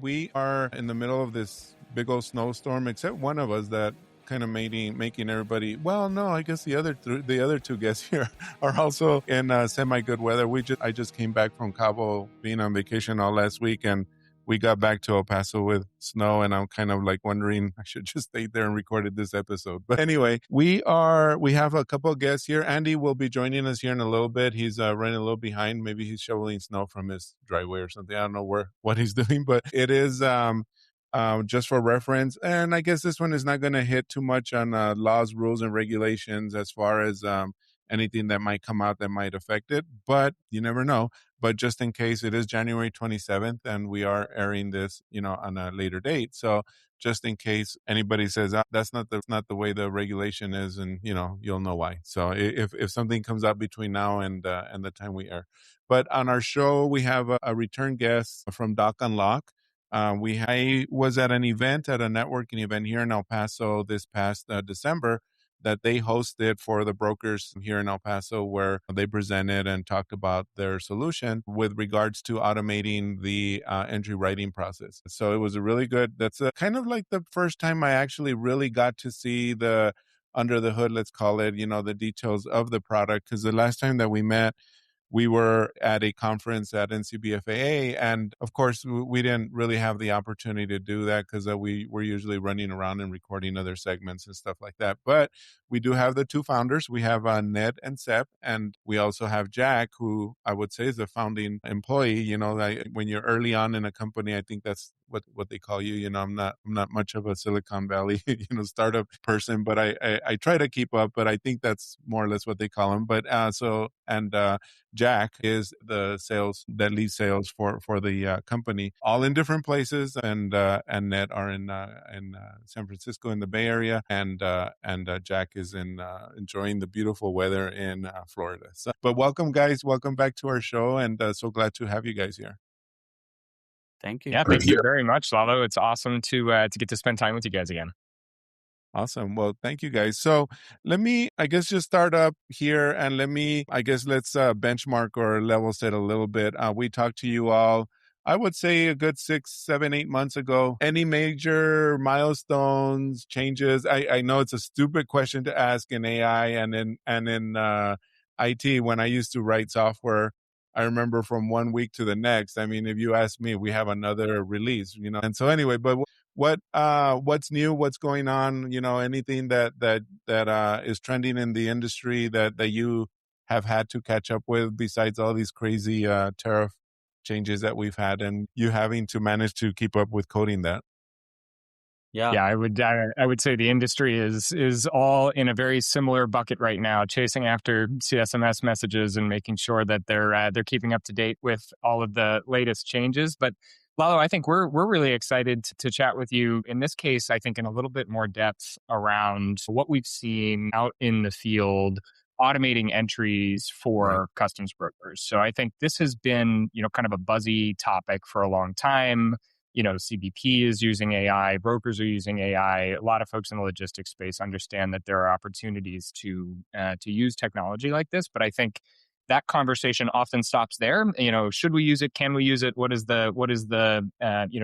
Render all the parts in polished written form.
We are in the middle of this big old snowstorm, except one of us that kind of making everybody. Well, no, I guess the other two guests here are also in semi good weather. I just came back from Cabo, being on vacation all last week, and we got back to El Paso with snow, and I'm kind of like wondering I should just stay there and recorded this episode. But anyway, we have a couple of guests here. Andy will be joining us here in a little bit. He's running a little behind. Maybe he's shoveling snow from his driveway or something. I don't know what he's doing, but it is just for reference. And I guess this one is not going to hit too much on laws, rules, and regulations as far as anything that might come out that might affect it. But you never know. But just in case, it is January 27th, and we are airing this, on a later date. So just in case anybody says that's not the way the regulation is, and you'll know why. So if something comes up between now and the time we air, but on our show we have a return guest from DocUnlock. I was at a networking event here in El Paso this past December that they hosted for the brokers here in El Paso, where they presented and talked about their solution with regards to automating the entry writing process. So it was a really good, that's kind of like the first time I actually really got to see the under the hood, let's call it, the details of the product. Because the last time that we met, we were at a conference at NCBFAA, and of course, we didn't really have the opportunity to do that because we were usually running around and recording other segments and stuff like that. But we do have the two founders. We have Ned and Sep, and we also have Jack, who I would say is a founding employee. When you're early on in a company, I think that's what they call you. I'm not much of a Silicon Valley startup person, but I try to keep up. But I think that's more or less what they call them. But Jack is the lead sales for the company, all in different places, and Ned are in San Francisco in the Bay Area, and Jack is enjoying the beautiful weather in Florida. So, but welcome, guys, welcome back to our show, and so glad to have you guys here. Thank you. Yeah, thank you very much, Lalo. It's awesome to get to spend time with you guys again. Awesome. Well, thank you guys. So let me, I guess, just start up here, and let's benchmark or level set a little bit. We talked to you all, I would say, a good 6, 7, 8 months ago. Any major milestones, changes? I know it's a stupid question to ask in AI and in IT. When I used to write software, I remember from one week to the next. I mean, if you ask me, we have another release, And so anyway, but what's new? What's going on? Anything that is trending in the industry that you have had to catch up with, besides all these crazy tariff changes that we've had, and you having to manage to keep up with coding that. Yeah, I would say the industry is all in a very similar bucket right now, chasing after CSMS messages and making sure that they're keeping up to date with all of the latest changes. But Lalo, I think we're really excited to chat with you in this case, I think in a little bit more depth around what we've seen out in the field, automating entries for customs brokers. So I think this has been, kind of a buzzy topic for a long time. CBP is using AI, brokers are using AI. A lot of folks in the logistics space understand that there are opportunities to use technology like this. But I think that conversation often stops there. Should we use it? Can we use it? What is the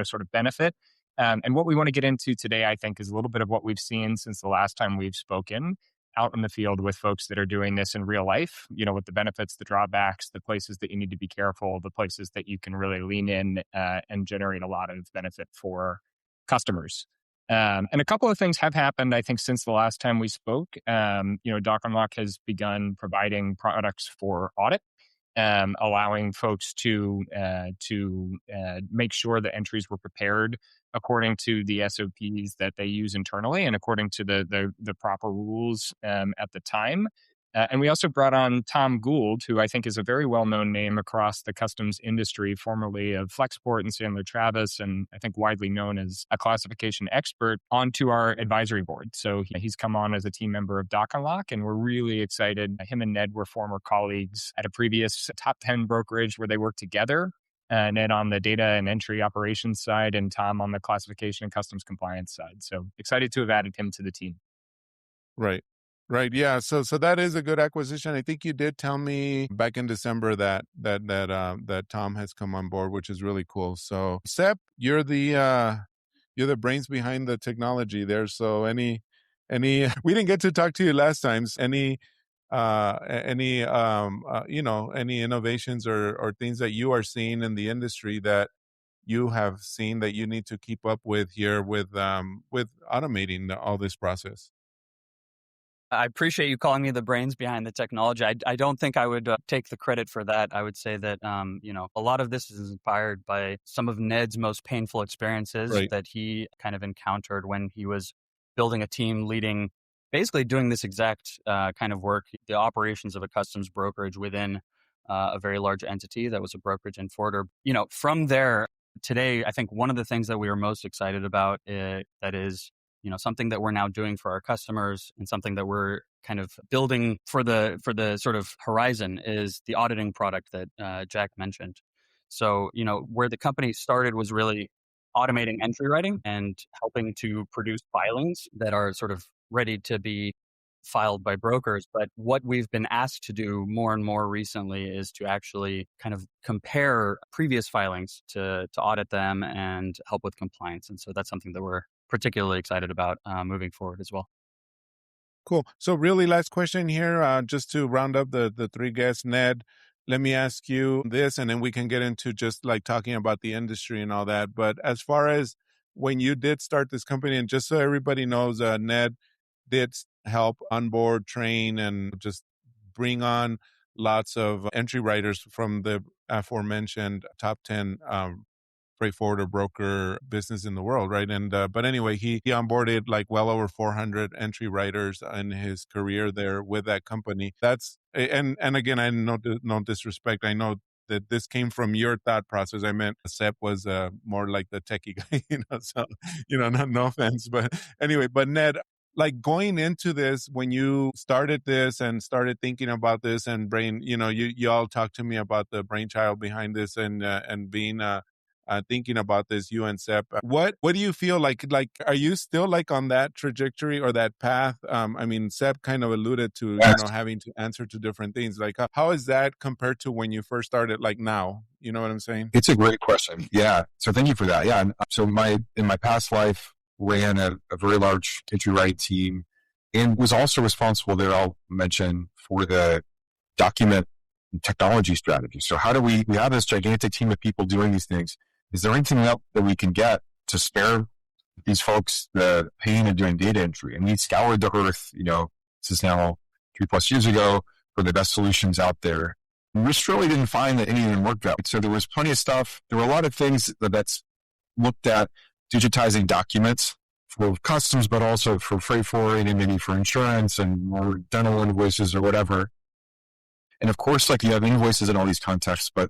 sort of benefit? And what we want to get into today, I think, is a little bit of what we've seen since the last time we've spoken out in the field with folks that are doing this in real life, with the benefits, the drawbacks, the places that you need to be careful, the places that you can really lean in and generate a lot of benefit for customers. And a couple of things have happened, I think, since the last time we spoke. DocUnlock has begun providing products for audit, allowing folks to make sure the entries were prepared according to the SOPs that they use internally and according to the proper rules at the time. And we also brought on Tom Gould, who I think is a very well-known name across the customs industry, formerly of Flexport and Sandler Travis, and I think widely known as a classification expert, onto our advisory board. So he's come on as a team member of DocUnlock, and we're really excited. Him and Ned were former colleagues at a previous top 10 brokerage where they worked together. Ned on the data and entry operations side, and Tom on the classification and customs compliance side. So excited to have added him to the team. Right. Right. Yeah. So that is a good acquisition. I think you did tell me back in December that Tom has come on board, which is really cool. So Sep, you're the brains behind the technology there. So any we didn't get to talk to you last time. Any any innovations or things that you are seeing in the industry that you have seen that you need to keep up with here with automating all this process? I appreciate you calling me the brains behind the technology. I don't think I would take the credit for that. I would say that, a lot of this is inspired by some of Ned's most painful experiences Right. that he kind of encountered when he was building a team, basically doing this exact kind of work, the operations of a customs brokerage within a very large entity that was a brokerage in Forder. From there, today, I think one of the things that we are most excited about that is something that we're now doing for our customers and something that we're kind of building for the sort of horizon is the auditing product that Jack mentioned. So, where the company started was really automating entry writing and helping to produce filings that are sort of ready to be filed by brokers. But what we've been asked to do more and more recently is to actually kind of compare previous filings to audit them and help with compliance. And so that's something that we're particularly excited about moving forward as well. Cool. So really last question here, just to round up the three guests. Ned, let me ask you this, and then we can get into just like talking about the industry and all that. But as far as when you did start this company, and just so everybody knows, Ned did help onboard, train, and just bring on lots of entry writers from the aforementioned top 10 freight forwarder broker business in the world, right? And but anyway, he onboarded like well over 400 entry writers in his career there with that company. That's and again, I no disrespect. I know that this came from your thought process. I meant Sep was more like the techie guy, So no offense, but anyway. But Ned, like going into this, when you started this and started thinking about this and you all talked to me about the brainchild behind this and being thinking about this, you and Sep. What do you feel like? Like, are you still like on that trajectory or that path? I mean, Sep kind of alluded to, having to answer to different things. Like, how is that compared to when you first started, like now? You know what I'm saying? It's a great question. Yeah. So thank you for that. Yeah. So in my past life, ran a very large entry write team and was also responsible there, I'll mention, for the document technology strategy. So how do we have this gigantic team of people doing these things? Is there anything else that we can get to spare these folks the pain of doing data entry? And we scoured the earth, this is now 3+ years ago, for the best solutions out there. We just really didn't find that any of them worked out. So there was plenty of stuff. There were a lot of things that's looked at digitizing documents for customs, but also for freight forwarding and maybe for insurance and more dental invoices or whatever. And of course, like you have invoices in all these contexts, but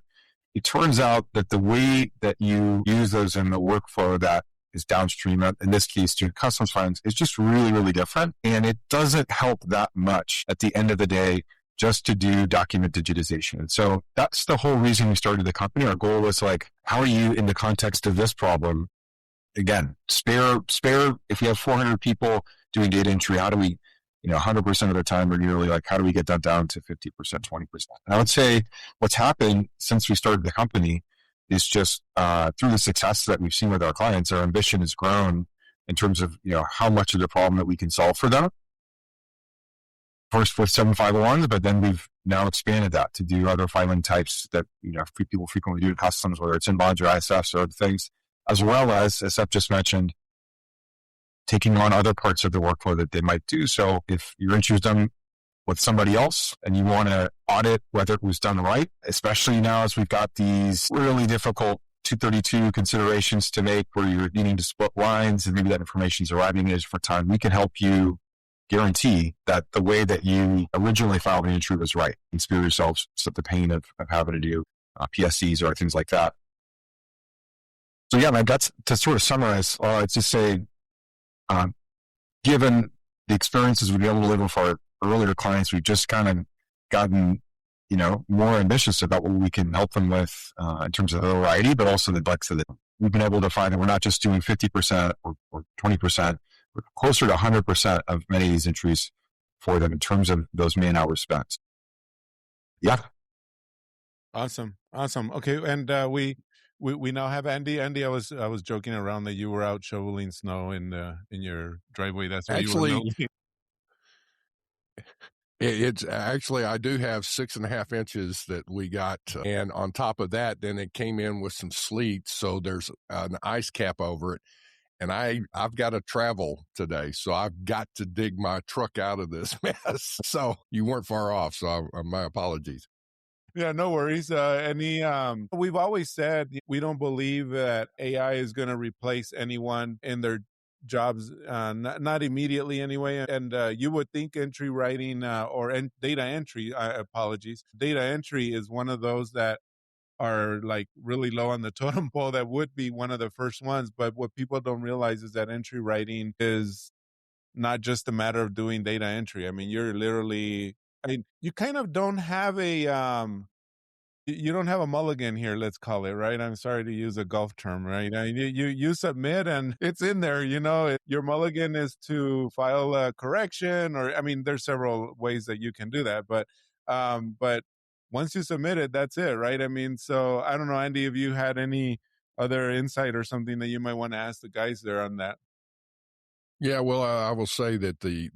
it turns out that the way that you use those in the workflow that is downstream, in this case to customs filings, is just really, really different. And it doesn't help that much at the end of the day just to do document digitization. And so that's the whole reason we started the company. Our goal was like, how are you in the context of this problem? Again, spare, if we have 400 people doing data entry, how do we, 100% of the time or nearly, like, how do we get that down to 50%, 20%? And I would say what's happened since we started the company is just through the success that we've seen with our clients, our ambition has grown in terms of, how much of the problem that we can solve for them. First with 751s, but then we've now expanded that to do other filing types that, people frequently do in customs, whether it's in bonds or ISFs or other things, as well as Sep just mentioned, taking on other parts of the workflow that they might do. So if your entry is done with somebody else and you want to audit whether it was done right, especially now as we've got these really difficult 232 considerations to make where you're needing to split lines and maybe that information is arriving at a different time, we can help you guarantee that the way that you originally filed the entry was right and spare yourselves the pain of having to do PSCs or things like that. So yeah, that's to sort of summarize. I'd just say, given the experiences we've been able to live with our earlier clients, we've just kind of gotten, more ambitious about what we can help them with in terms of the variety, but also the depth of it. We've been able to find that we're not just doing 50% or 20%, we're closer to 100% of many of these entries for them in terms of those man hours spent. Yeah. Awesome. Okay, and we now have Andy. Andy, I was joking around that you were out shoveling snow in your driveway. That's why actually, you were milking. It's actually, I do have 6.5 inches that we got. And on top of that, then it came in with some sleet. So there's an ice cap over it. And I've got to travel today. So I've got to dig my truck out of this mess. So you weren't far off. So my apologies. Yeah, no worries. We've always said we don't believe that AI is going to replace anyone in their jobs, not immediately anyway. And you would think entry writing data entry, apologies, data entry is one of those that are like really low on the totem pole that would be one of the first ones. But what people don't realize is that entry writing is not just a matter of doing data entry. I mean, you kind of don't have you don't have a mulligan here, let's call it, right? I'm sorry to use a golf term, right? You submit and it's in there, your mulligan is to file a correction, or, I mean, there's several ways that you can do that, but once you submit it, that's it, right? I mean, so I don't know, Andy, if you had any other insight or something that you might want to ask the guys there on that. Yeah, well, I will say that the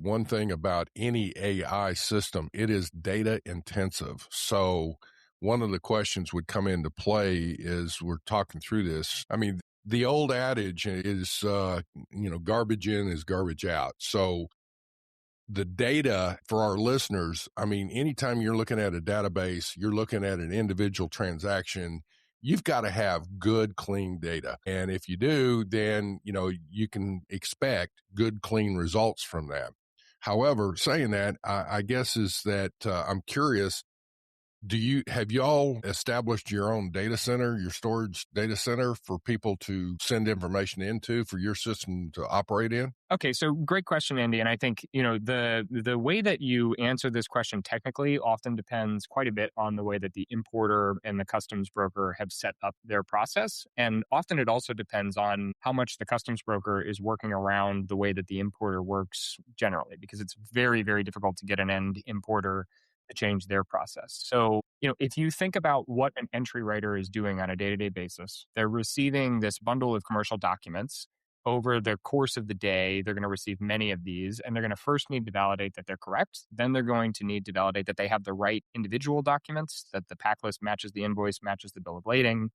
one thing about any AI system, it is data intensive. So one of the questions would come into play is we're talking through this. I mean, the old adage is, garbage in is garbage out. So the data for our listeners, I mean, anytime you're looking at a database, you're looking at an individual transaction, you've got to have good, clean data. And if you do, then, you can expect good, clean results from that. However, saying that, I guess is that I'm curious, have y'all established your own data center, your storage data center for people to send information into for your system to operate in? Okay, so great question, Andy. And I think, the way that you answer this question technically often depends quite a bit on the way that the importer and the customs broker have set up their process. And often it also depends on how much the customs broker is working around the way that the importer works generally, because it's very, very difficult to get an end importer to change their process. So, if you think about what an entry writer is doing on a day-to-day basis, they're receiving this bundle of commercial documents. Over the course of the day, they're going to receive many of these, and they're going to first need to validate that they're correct. Then they're going to need to validate that they have the right individual documents, that the pack list matches the invoice, matches the bill of lading.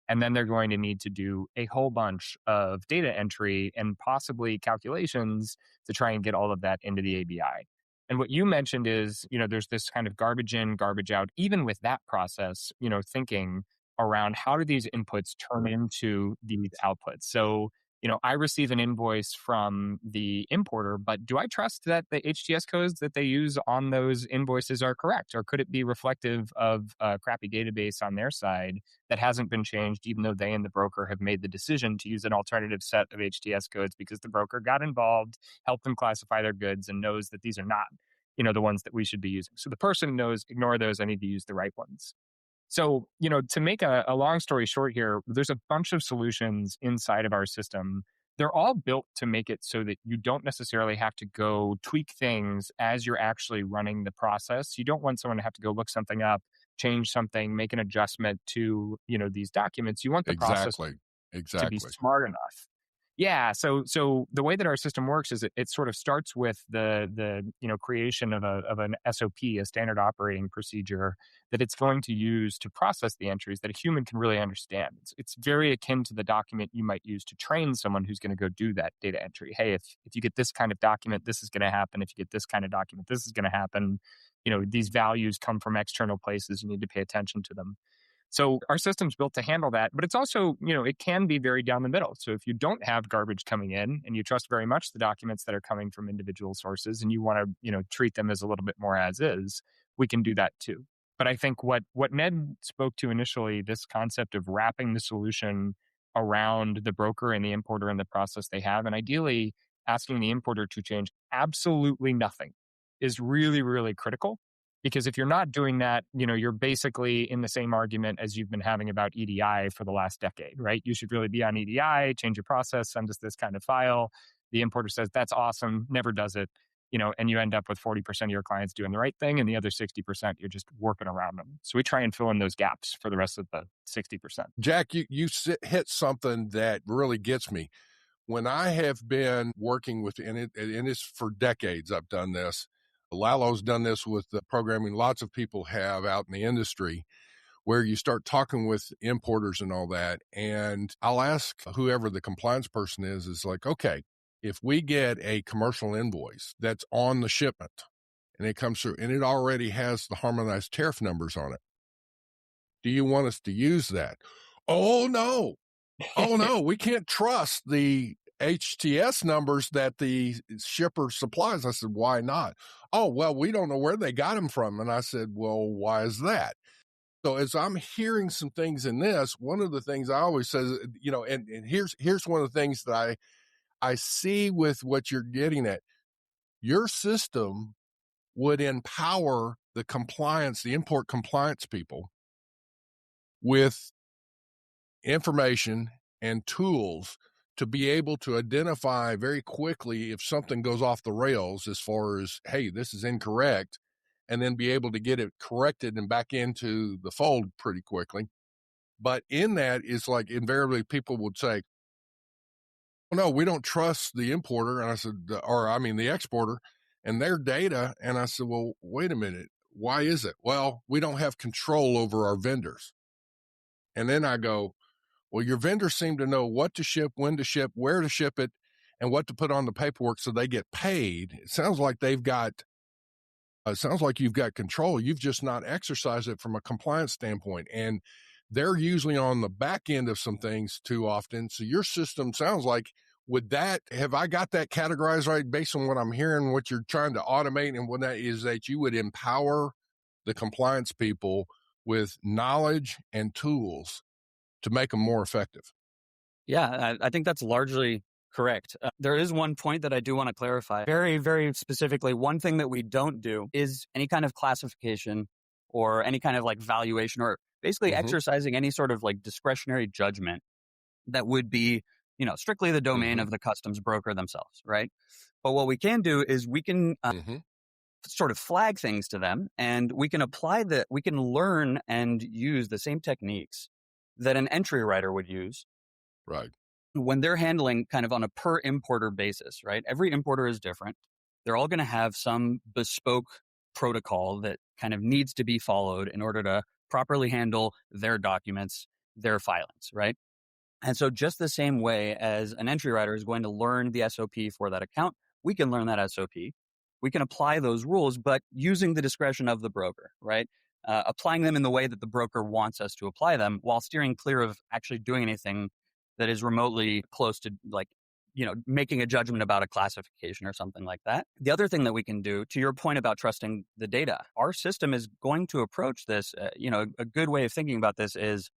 And then they're going to need to do a whole bunch of data entry and possibly calculations to try and get all of that into the ABI. And what you mentioned is, there's this kind of garbage in, garbage out, even with that process, thinking around how do these inputs turn into these outputs. So, I receive an invoice from the importer, but do I trust that the HTS codes that they use on those invoices are correct? Or could it be reflective of a crappy database on their side that hasn't been changed, even though they and the broker have made the decision to use an alternative set of HTS codes because the broker got involved, helped them classify their goods, and knows that these are not, the ones that we should be using. So the person knows, ignore those, I need to use the right ones. So, to make a long story short here, there's a bunch of solutions inside of our system. They're all built to make it so that you don't necessarily have to go tweak things as you're actually running the process. You don't want someone to have to go look something up, change something, make an adjustment to, these documents. You want the process to be smart enough. Yeah. So the way that our system works is it sort of starts with the creation of an SOP, a standard operating procedure that it's going to use to process the entries that a human can really understand. It's very akin to the document you might use to train someone who's going to go do that data entry. Hey, if you get this kind of document, this is going to happen. If you get this kind of document, this is going to happen. These values come from external places. You need to pay attention to them. So our system's built to handle that, but it's also, it can be very down the middle. So if you don't have garbage coming in and you trust very much the documents that are coming from individual sources and you want to, treat them as a little bit more as is, we can do that too. But I think what Ned spoke to initially, this concept of wrapping the solution around the broker and the importer and the process they have, and ideally asking the importer to change absolutely nothing is really, really critical. Because if you're not doing that, you're basically in the same argument as you've been having about EDI for the last decade, right? You should really be on EDI, change your process, send us this kind of file. The importer says, that's awesome, never does it. and you end up with 40% of your clients doing the right thing, and the other 60%, you're just working around them. So we try and fill in those gaps for the rest of the 60%. Jack, you hit something that really gets me. When I have been working with, and it's for decades I've done this. Lalo's done this with the programming. Lots of people have out in the industry, where you start talking with importers and all that. And I'll ask whoever the compliance person is like, okay, if we get a commercial invoice that's on the shipment and it comes through and it already has the harmonized tariff numbers on it, do you want us to use that? Oh, no. Oh, no, we can't trust the HTS numbers that the shipper supplies. I said, why not? Oh, well, we don't know where they got them from. And I said, well, why is that? So as I'm hearing some things in this, one of the things I always say, and here's one of the things that I see with what you're getting at. Your system would empower the import compliance people with information and tools to be able to identify very quickly if something goes off the rails as far as, hey, this is incorrect, and then be able to get it corrected and back into the fold pretty quickly. But in that is like invariably people would say, well, no, we don't trust the importer. And I said, the exporter and their data. And I said, well, wait a minute. Why is it? Well, we don't have control over our vendors. And then I go, well, your vendors seem to know what to ship, when to ship, where to ship it, and what to put on the paperwork so they get paid. It sounds like you've got control. You've just not exercised it from a compliance standpoint. And they're usually on the back end of some things too often. So your system sounds like, have I got that categorized right based on what I'm hearing, what you're trying to automate, and what that is that you would empower the compliance people with knowledge and tools to make them more effective? Yeah, I think that's largely correct. There is one point that I do want to clarify. Very, very specifically, one thing that we don't do is any kind of classification or any kind of like valuation or basically exercising any sort of like discretionary judgment that would be, strictly the domain of the customs broker themselves, right? But what we can do is we can sort of flag things to them, and we can we can learn and use the same techniques that an entry writer would use. Right. When they're handling kind of on a per importer basis, right? Every importer is different. They're all going to have some bespoke protocol that kind of needs to be followed in order to properly handle their documents, their filings, right? And so just the same way as an entry writer is going to learn the SOP for that account, we can learn that SOP. We can apply those rules, but using the discretion of the broker, right? Applying them in the way that the broker wants us to apply them while steering clear of actually doing anything that is remotely close to making a judgment about a classification or something like that. The other thing that we can do, to your point about trusting the data, our system is going to approach this, a good way of thinking about this is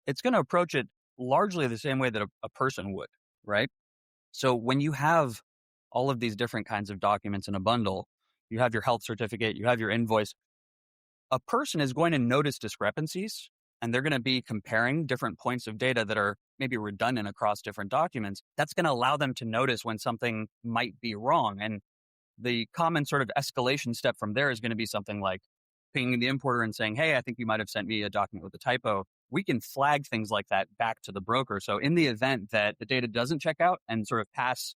it's going to approach it largely the same way that a person would, right? So when you have all of these different kinds of documents in a bundle, you have your health certificate, you have your invoice, a person is going to notice discrepancies, and they're going to be comparing different points of data that are maybe redundant across different documents. That's going to allow them to notice when something might be wrong. And the common sort of escalation step from there is going to be something like pinging the importer and saying, hey, I think you might have sent me a document with a typo. We can flag things like that back to the broker. So in the event that the data doesn't check out and sort of pass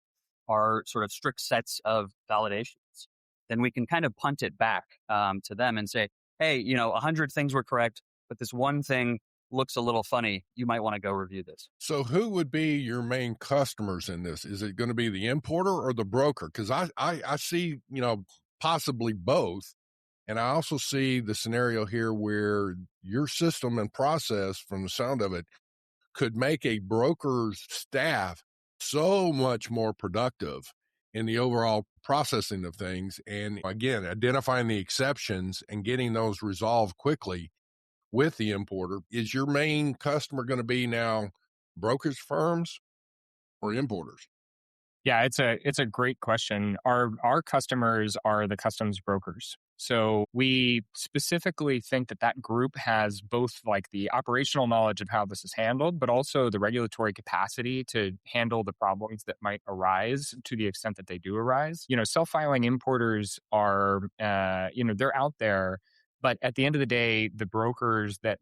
our sort of strict sets of validations, then we can kind of punt it back to them and say, hey, 100 things were correct, but this one thing looks a little funny. You might want to go review this. So who would be your main customers in this? Is it going to be the importer or the broker? Because I see, possibly both. And I also see the scenario here where your system and process, from the sound of it, could make a broker's staff so much more productive in the overall processing of things. And again, identifying the exceptions and getting those resolved quickly with the importer. Is your main customer going to be now brokerage firms or importers? Yeah, it's a great question. Our customers are the customs brokers. So we specifically think that that group has both like the operational knowledge of how this is handled, but also the regulatory capacity to handle the problems that might arise to the extent that they do arise. Self-filing importers are, they're out there. But at the end of the day, the brokers that,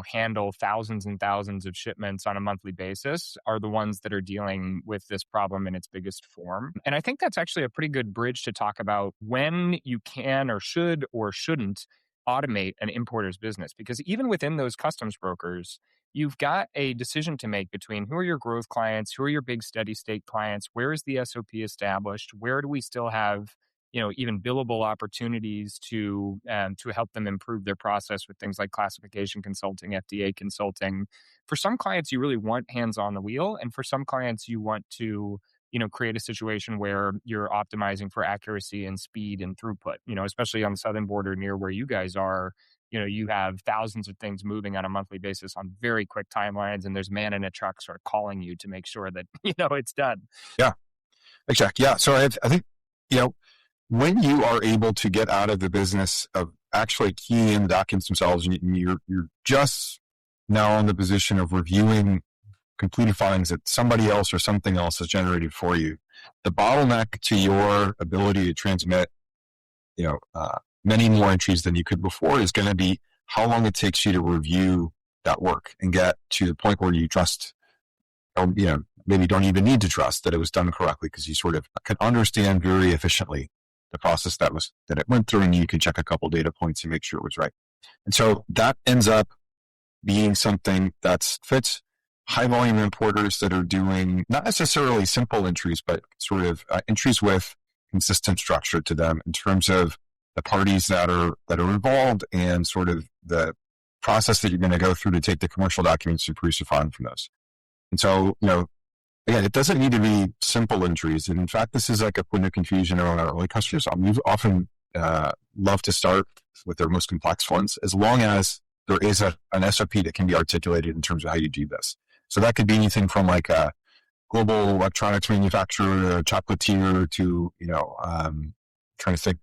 handle thousands and thousands of shipments on a monthly basis are the ones that are dealing with this problem in its biggest form. And I think that's actually a pretty good bridge to talk about when you can or shouldn't automate an importer's business. Because even within those customs brokers, you've got a decision to make between who are your growth clients, who are your big steady state clients, where is the SOP established, where do we still have even billable opportunities to help them improve their process with things like classification consulting, FDA consulting. For some clients, you really want hands on the wheel, and for some clients, you want to create a situation where you're optimizing for accuracy and speed and throughput. Especially on the southern border near where you guys are. You have thousands of things moving on a monthly basis on very quick timelines, and there's a man in a truck sort of calling you to make sure that it's done. Yeah, exactly. Yeah, so I think when you are able to get out of the business of actually keying in the documents themselves, and you're just now in the position of reviewing completed findings that somebody else or something else has generated for you, the bottleneck to your ability to transmit, many more entries than you could before is going to be how long it takes you to review that work and get to the point where you trust, or maybe don't even need to trust that it was done correctly because you sort of can understand very efficiently the process that it went through, and you can check a couple data points and make sure it was right. And so that ends up being something that fits high volume importers that are doing not necessarily simple entries, but sort of entries with consistent structure to them in terms of the parties that are involved and sort of the process that you're going to go through to take the commercial documents and produce a filing from those. And so, again, it doesn't need to be simple entries. And in fact, this is like a point of confusion around our early customers. We often love to start with their most complex ones, as long as there is an SOP that can be articulated in terms of how you do this. So that could be anything from like a global electronics manufacturer, a chocolatier, to, trying to think,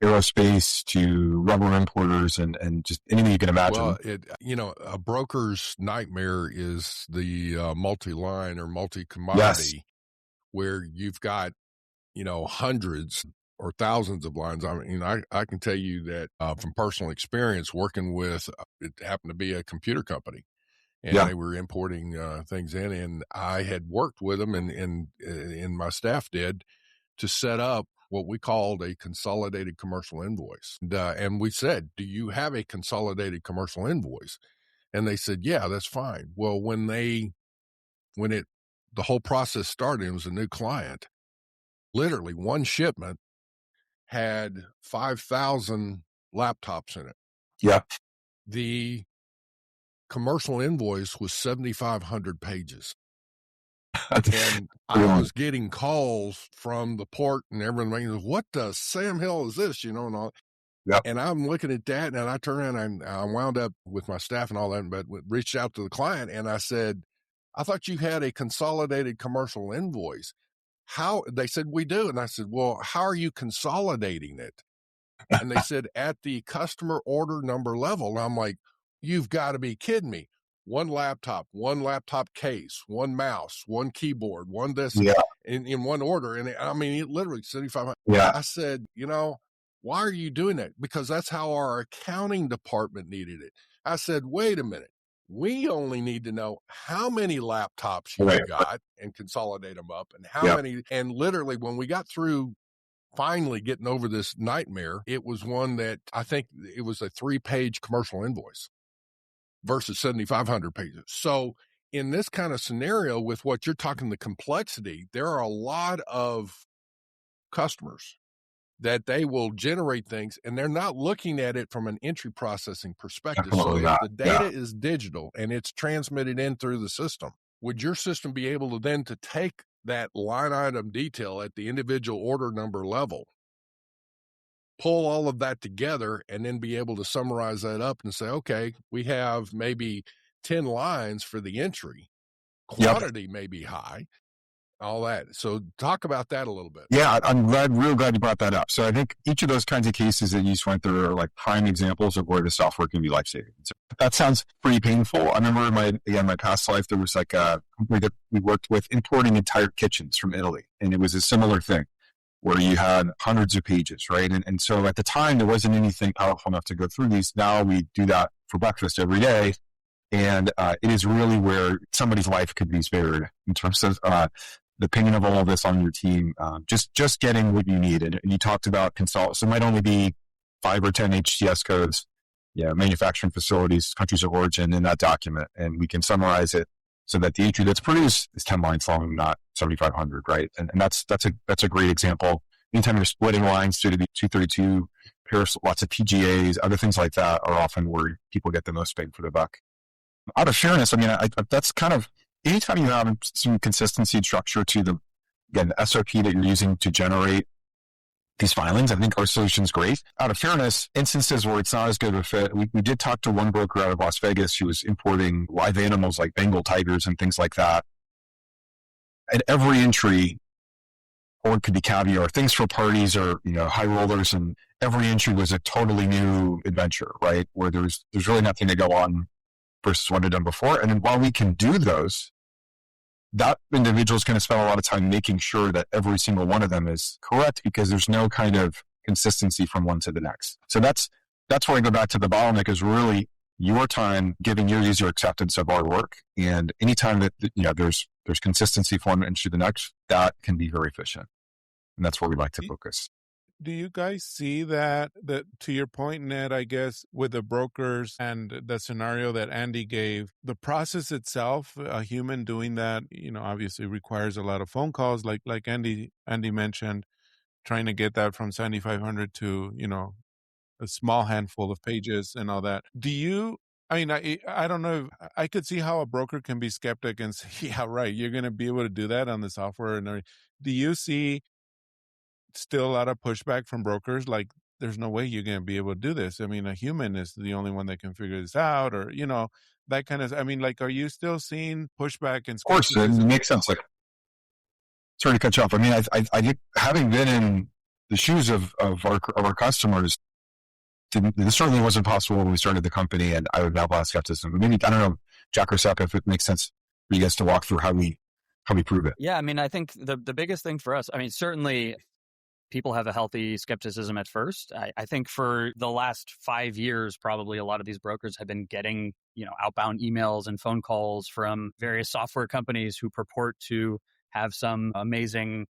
aerospace, to rubber importers, and just anything you can imagine. Well, a broker's nightmare is the multi-line or multi-commodity, where you've got, hundreds or thousands of lines. I mean, I can tell you that from personal experience working with, it happened to be a computer company, and they were importing things in, and I had worked with them, and my staff did, to set up what we called a consolidated commercial invoice. And we said, do you have a consolidated commercial invoice? And they said, yeah, that's fine. Well, when the whole process started, it was a new client. Literally one shipment had 5,000 laptops in it. Yeah. The commercial invoice was 7,500 pages. And I was getting calls from the port and everyone, what the Sam Hill is this, and all. Yep. And I'm looking at that, and I turned around and I wound up with my staff and all that, but reached out to the client and I said, I thought you had a consolidated commercial invoice. How? They said, we do. And I said, well, how are you consolidating it? And they said, at the customer order number level. And I'm like, you've got to be kidding me. One laptop case, one mouse, one keyboard, one this, in one order. And I mean, it literally 7,500. Yeah. I said, why are you doing that? Because that's how our accounting department needed it. I said, wait a minute. We only need to know how many laptops you got and consolidate them up, and how many. And literally, when we got through finally getting over this nightmare, it was one that I think it was a 3-page commercial invoice versus 7,500 pages. So in this kind of scenario, with what you're talking, the complexity, there are a lot of customers that they will generate things, and they're not looking at it from an entry processing perspective. So if the data is digital and it's transmitted in through the system, would your system be able to then to take that line item detail at the individual order number level, pull all of that together, and then be able to summarize that up and say, okay, we have maybe 10 lines for the entry. Quantity may be high, all that. So talk about that a little bit. Yeah, I'm real glad you brought that up. So I think each of those kinds of cases that you just went through are like prime examples of where the software can be life-saving. So that sounds pretty painful. I remember in my past life, there was like a company that we worked with importing entire kitchens from Italy. And it was a similar thing where you had hundreds of pages, right? And so at the time, there wasn't anything powerful enough to go through these. Now we do that for breakfast every day. And it is really where somebody's life could be spared in terms of the pinging of all of this on your team, just getting what you need. And you talked about so it might only be 5 or 10 HTS codes, manufacturing facilities, countries of origin in that document. And we can summarize it so that the entry that's produced is 10 lines long, not 7,500, right? And that's a great example. Anytime you're splitting lines due to the 232, lots of PGAs, other things like that are often where people get the most bang for the buck. Out of fairness, I mean, that's kind of, anytime you have some consistency and structure to the SOP that you're using to generate these filings, I think our solution is great. Out of fairness, instances where it's not as good of a fit, we did talk to one broker out of Las Vegas who was importing live animals like Bengal tigers and things like that. At every entry, or it could be caviar, things for parties or high rollers, and every entry was a totally new adventure, right? Where there's really nothing to go on versus what I'd done before. And then while we can do those, that individual is going to spend a lot of time making sure that every single one of them is correct, because there's no kind of consistency from one to the next. So that's where I go back to the bottleneck is really your time giving your user acceptance of our work. And anytime that there's consistency from one to the next, that can be very efficient. And that's where we like to focus. Do you guys see that to your point, Ned, I guess, with the brokers and the scenario that Andy gave, the process itself, a human doing that, obviously requires a lot of phone calls, like Andy mentioned, trying to get that from 7,500 to, a small handful of pages and all that. I don't know. I could see how a broker can be skeptic and say, yeah, right, you're going to be able to do that on the software. And do you see still a lot of pushback from brokers? Like, there's no way you're going to be able to do this. I mean, a human is the only one that can figure this out, or, that kind of, are you still seeing pushback and skepticism? Of course, it makes sense. Like, sorry to cut you off. I mean, I having been in the shoes of our customers, this certainly wasn't possible when we started the company, and I would have a lot of skepticism. But maybe, I don't know, Jack or Sep, if it makes sense for you guys to walk through how we prove it. Yeah, I mean, I think the biggest thing for us, certainly people have a healthy skepticism at first. I think for the last 5 years, probably a lot of these brokers have been getting, outbound emails and phone calls from various software companies who purport to have some amazing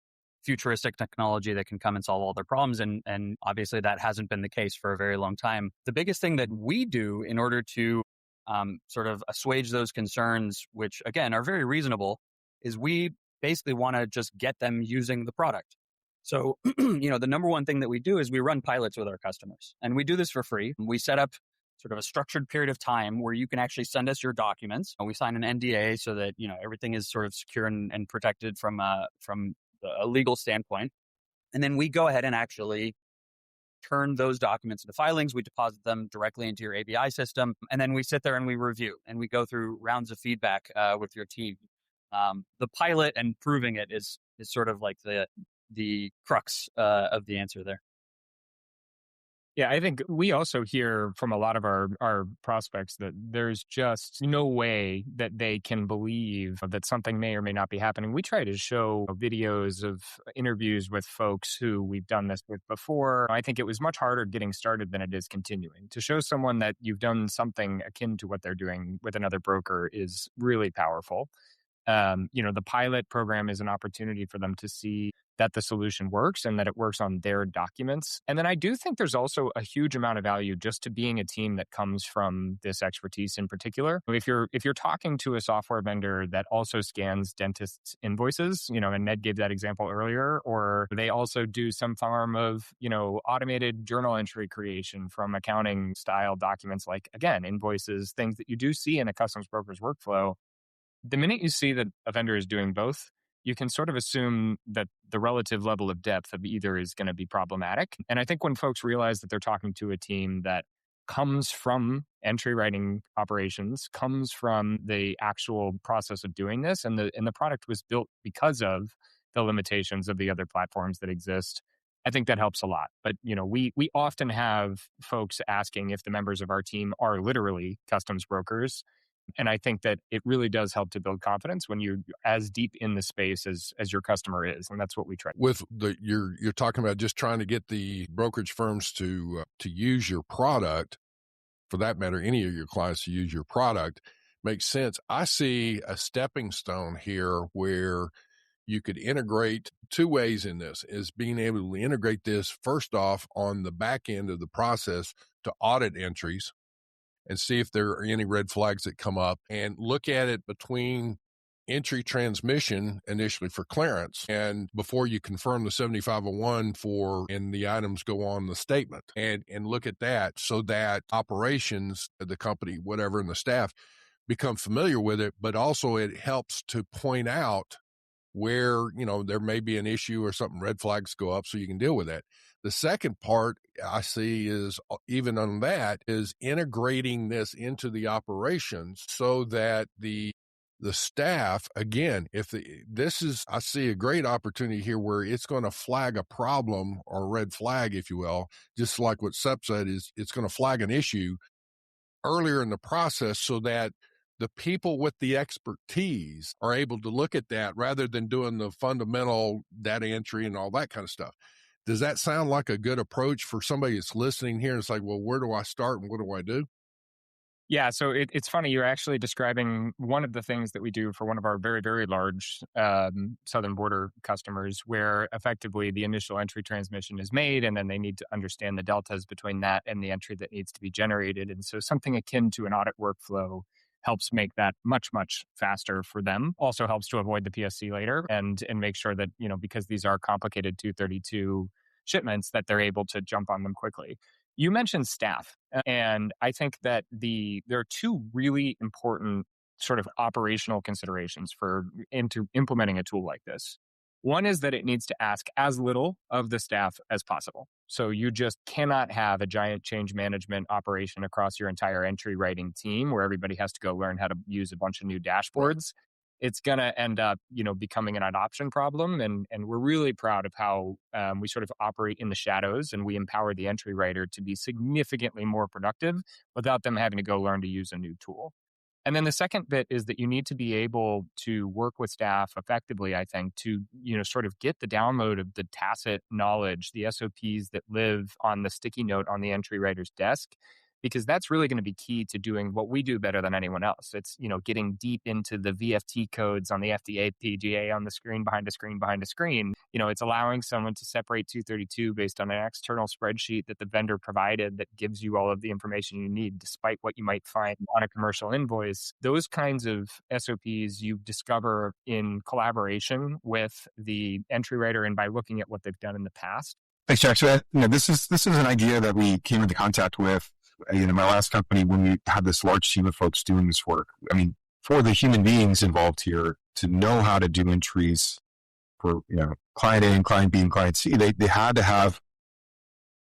futuristic technology that can come and solve all their problems. And obviously that hasn't been the case for a very long time. The biggest thing that we do in order to sort of assuage those concerns, which again are very reasonable, is we basically want to just get them using the product. So, the number one thing that we do is we run pilots with our customers, and we do this for free. We set up sort of a structured period of time where you can actually send us your documents. We sign an NDA so that, everything is sort of secure and protected from a legal standpoint. And then we go ahead and actually turn those documents into filings. We deposit them directly into your ABI system. And then we sit there and we review and we go through rounds of feedback with your team. The pilot and proving it is sort of like the crux of the answer there. Yeah, I think we also hear from a lot of our prospects that there's just no way that they can believe that something may or may not be happening. We try to show videos of interviews with folks who we've done this with before. I think it was much harder getting started than it is continuing. To show someone that you've done something akin to what they're doing with another broker is really powerful. The pilot program is an opportunity for them to see that the solution works and that it works on their documents. And then I do think there's also a huge amount of value just to being a team that comes from this expertise in particular. If you're talking to a software vendor that also scans dentists' invoices, and Ned gave that example earlier, or they also do some form of, automated journal entry creation from accounting style documents, like, again, invoices, things that you do see in a customs broker's workflow. The minute you see that a vendor is doing both, you can sort of assume that the relative level of depth of either is going to be problematic. And I think when folks realize that they're talking to a team that comes from entry writing operations, comes from the actual process of doing this. And the product was built because of the limitations of the other platforms that exist. I think that helps a lot. But, we often have folks asking if the members of our team are literally customs brokers. And I think that it really does help to build confidence when you're as deep in the space as your customer is. And that's what we try. You're talking about just trying to get the brokerage firms to use your product, for that matter, any of your clients to use your product, makes sense. I see a stepping stone here where you could integrate two ways in this, is being able to integrate this first off on the back end of the process to audit entries and see if there are any red flags that come up, and look at it between entry transmission initially for clearance and before you confirm the 7501 and the items go on the statement, and look at that so that operations, the company, whatever, and the staff become familiar with it, but also it helps to point out where, there may be an issue or something, red flags go up so you can deal with that. The second part I see is, even on that, is integrating this into the operations so that the staff, again, I see a great opportunity here where it's going to flag a problem or red flag, if you will, just like what Sep said, is it's going to flag an issue earlier in the process so that the people with the expertise are able to look at that rather than doing the fundamental data entry and all that kind of stuff. Does that sound like a good approach for somebody that's listening here? And it's like, well, where do I start and what do I do? Yeah, so it's funny. You're actually describing one of the things that we do for one of our very, very large southern border customers, where effectively the initial entry transmission is made, and then they need to understand the deltas between that and the entry that needs to be generated. And so something akin to an audit workflow helps make that much, much faster for them. Also helps to avoid the PSC later and make sure that, because these are complicated 232 shipments, that they're able to jump on them quickly. You mentioned staff, and I think that there are two really important sort of operational considerations for implementing a tool like this. One is that it needs to ask as little of the staff as possible. So you just cannot have a giant change management operation across your entire entry writing team where everybody has to go learn how to use a bunch of new dashboards. It's going to end up, becoming an adoption problem. And we're really proud of how we sort of operate in the shadows, and we empower the entry writer to be significantly more productive without them having to go learn to use a new tool. And then the second bit is that you need to be able to work with staff effectively, I think, to, sort of get the download of the tacit knowledge, the SOPs that live on the sticky note on the entry writer's desk, because that's really going to be key to doing what we do better than anyone else. It's, getting deep into the VFT codes on the FDA PGA on the screen behind a screen behind a screen. It's allowing someone to separate 232 based on an external spreadsheet that the vendor provided that gives you all of the information you need, despite what you might find on a commercial invoice. Those kinds of SOPs you discover in collaboration with the entry writer and by looking at what they've done in the past. Thanks, Jack. So, this is an idea that we came into contact with my last company when we had this large team of folks doing this work. I mean, for the human beings involved here to know how to do entries for, client A and client B and client C, they had to have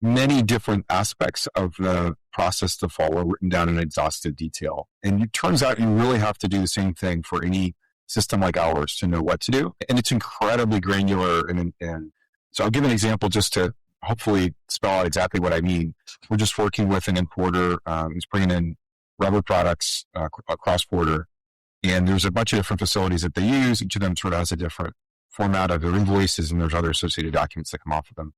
many different aspects of the process to follow written down in exhaustive detail. And it turns out you really have to do the same thing for any system like ours to know what to do. And it's incredibly granular. And so I'll give an example just to hopefully spell out exactly what I mean. We're just working with an importer who's bringing in rubber products cross-border. And there's a bunch of different facilities that they use. Each of them sort of has a different format of their invoices, and there's other associated documents that come off of them.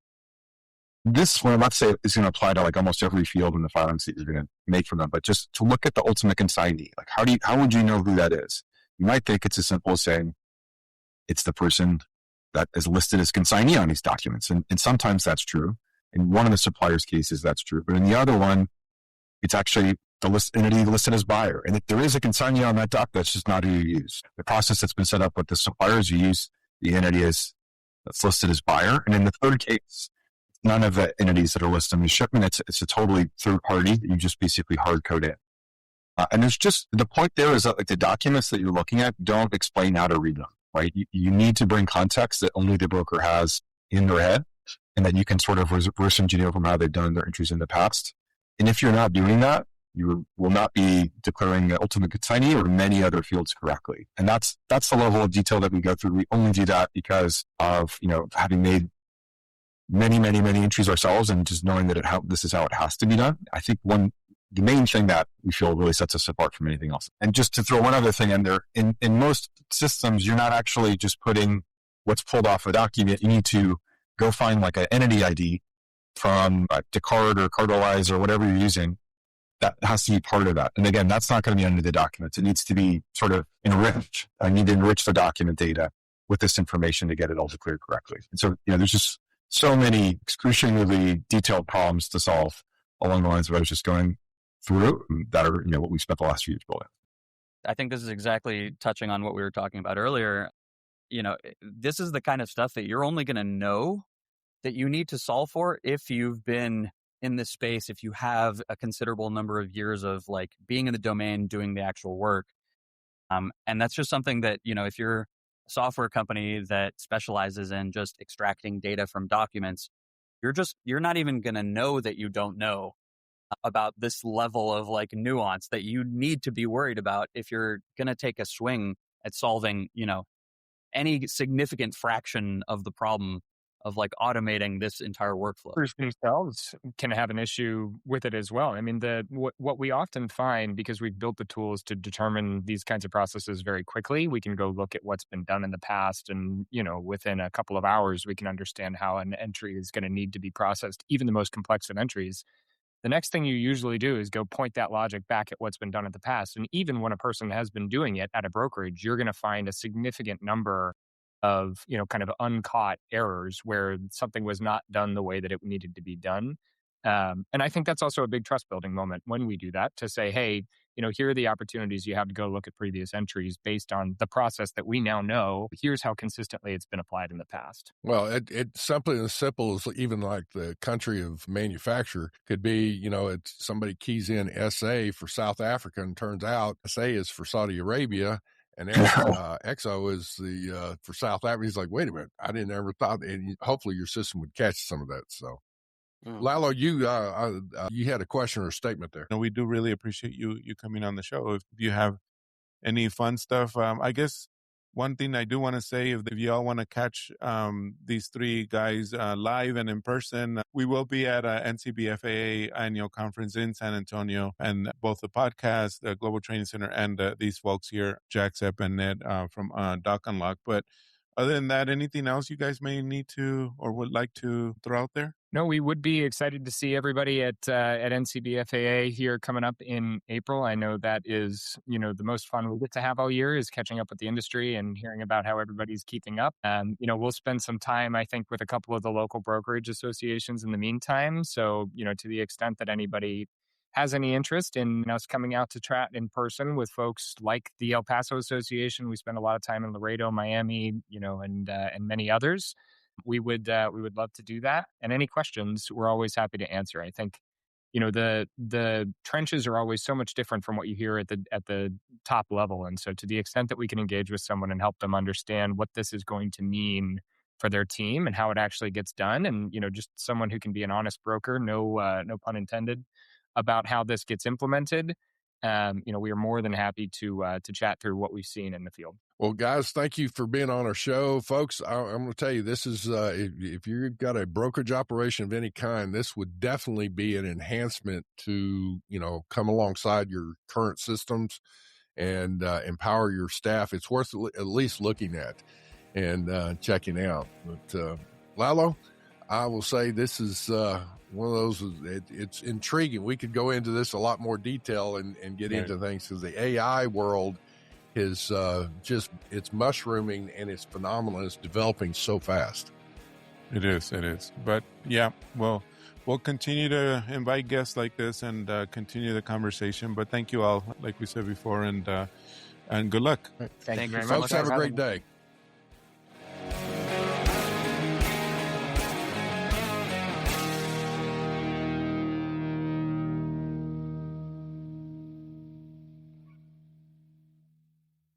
This one, let's say, is going to apply to like almost every field in the filings that you're going to make for them. But just to look at the ultimate consignee, like how would you know who that is? You might think it's as simple as saying it's the person that is listed as consignee on these documents. And sometimes that's true. In one of the supplier's cases, that's true. But in the other one, it's actually the entity listed as buyer. And if there is a consignee on that doc, that's just not who you use. The process that's been set up with the suppliers, you use the entity that's listed as buyer. And in the third case, none of the entities that are listed in the shipment, it's a totally third party that you just basically hard code in. And there's just, the point there is that like the documents that you're looking at don't explain how to read them. Right? You need to bring context that only the broker has in their head, and that you can sort of reverse engineer from how they've done their entries in the past. And if you're not doing that, you will not be declaring the ultimate consignee or many other fields correctly. And that's the level of detail that we go through. We only do that because of, having made many, many, many entries ourselves and just knowing that this is how it has to be done. I think the main thing that we feel really sets us apart from anything else. And just to throw one other thing in there, in most systems, you're not actually just putting what's pulled off a document. You need to go find like an entity ID from Descartes or Cartmell or whatever you're using. That has to be part of that. And again, that's not going to be under the documents. It needs to be sort of enriched. I need to enrich the document data with this information to get it all declared correctly. And so, there's just so many excruciatingly detailed problems to solve along the lines of what I was just going through that are, what we spent the last few years building. I think this is exactly touching on what we were talking about earlier. This is the kind of stuff that you're only going to know that you need to solve for if you've been in this space, if you have a considerable number of years of like being in the domain, doing the actual work. And that's just something that, if you're a software company that specializes in just extracting data from documents, you're not even going to know that you don't know about this level of like nuance that you need to be worried about if you're going to take a swing at solving, any significant fraction of the problem of like automating this entire workflow. Themselves can have an issue with it as well. I mean, what we often find, because we've built the tools to determine these kinds of processes very quickly, we can go look at what's been done in the past, and within a couple of hours, we can understand how an entry is going to need to be processed, even the most complex of entries. The next thing you usually do is go point that logic back at what's been done in the past. And even when a person has been doing it at a brokerage, you're going to find a significant number of, kind of uncaught errors where something was not done the way that it needed to be done. And I think that's also a big trust building moment when we do that, to say, hey, here are the opportunities you have to go look at previous entries based on the process that we now know. Here's how consistently it's been applied in the past. Well, it's something as simple as even like the country of manufacture could be, it's somebody keys in SA for South Africa, and turns out SA is for Saudi Arabia. And XO is the for South Africa. He's like, wait a minute, I didn't ever thought. And hopefully your system would catch some of that. So, Lalo, you had a question or a statement there. No, we do really appreciate you coming on the show. If you have any fun stuff, I guess one thing I do want to say, if you all want to catch these three guys live and in person, we will be at a NCBFAA annual conference in San Antonio, and both the podcast, the Global Training Center, and these folks here, Jack, Sep, and Ned from DocUnlock. But other than that, anything else you guys may need to or would like to throw out there? No, we would be excited to see everybody at NCBFAA here coming up in April. I know that is, the most fun we get to have all year is catching up with the industry and hearing about how everybody's keeping up. We'll spend some time, I think, with a couple of the local brokerage associations in the meantime. So, to the extent that anybody has any interest in us coming out to chat in person with folks like the El Paso Association, we spend a lot of time in Laredo, Miami, and many others. We would love to do that. And any questions, we're always happy to answer. I think, the trenches are always so much different from what you hear at the top level. And so to the extent that we can engage with someone and help them understand what this is going to mean for their team and how it actually gets done, and, just someone who can be an honest broker, no pun intended, about how this gets implemented, we are more than happy to chat through what we've seen in the field. Well, guys, thank you for being on our show. Folks, I'm going to tell you, this is, if you've got a brokerage operation of any kind, this would definitely be an enhancement to, come alongside your current systems and empower your staff. It's worth at least looking at and checking out. But Lalo, I will say this is one of those, it's intriguing. We could go into this a lot more detail and get into things, because the AI world is it's mushrooming and it's phenomenal. It's developing so fast. It is. But yeah, well, we'll continue to invite guests like this and continue the conversation. But thank you all, like we said before, and good luck. Thank you very much. Folks, have a great day.